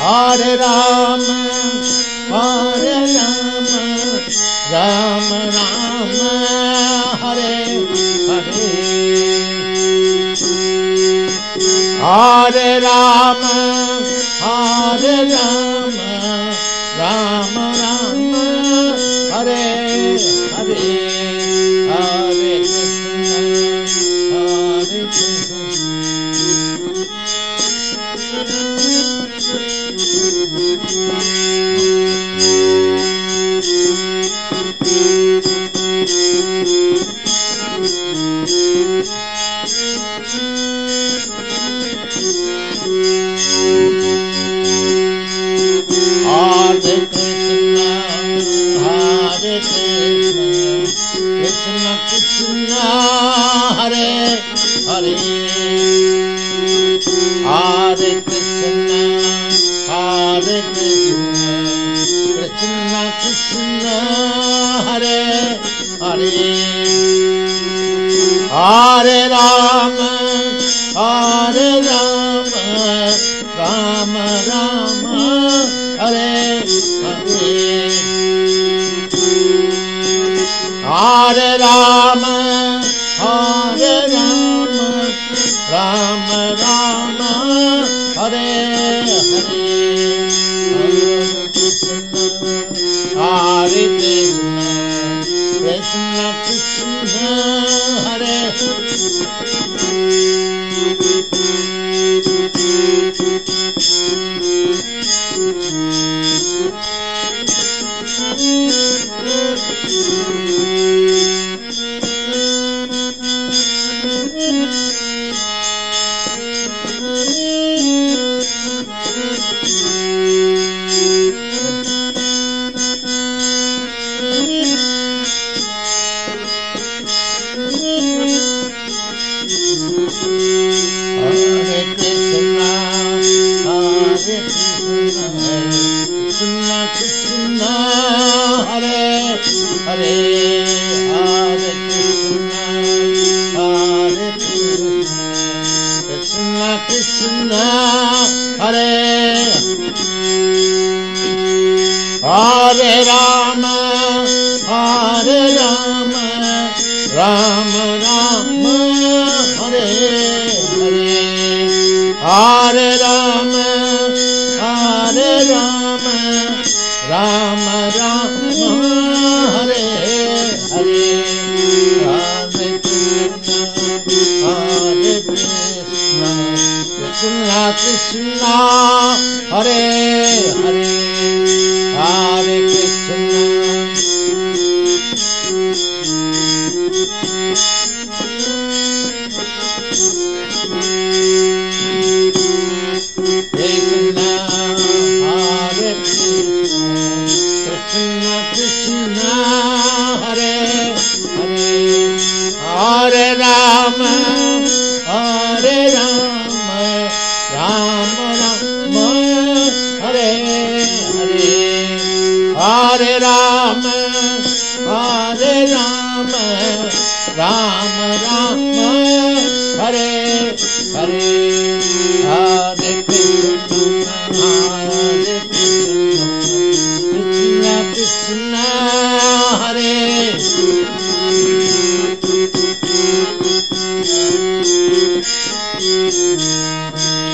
Hare Rama, Hare Rama, Rama Rama, Hare Hare. Hare Rama, Hare Rama, Rama Rama, Hare Hare. Hare Krishna, Hare Krishna. Hare Krishna, Hare Krishna, Krishna Krishna, Hare Hare. Hare Krishna, Hare Krishna, Krishna Krishna, Hare Hare. Hare Rama, Hare Rama, Rama Rama, Hare Hare. Hare Rama, Hare Rama, Rama Rama, Hare Hare. Hare Krishna, Hare Krishna, Krishna Krishna, Hare Krishna, Hare Hare Rama, Hare Rama, Rama Rama, Hare Hare. Hare Rama, Hare Rama, Rama Rama, Hare Hare. Hare Krishna, Hare Krishna, Krishna Krishna, Hare Hare. Hare Krishna, Krishna, Hare Krishna, Krishna Krishna, Hare Hare. Hare Rama, Hare Rama, Rama Rama, Hare Hare. Hare Rama, Hare Rama, Rama Rama, Hare Hare. Hare Krishna, Hare Krishna, Krishna Krishna, Hare Hare.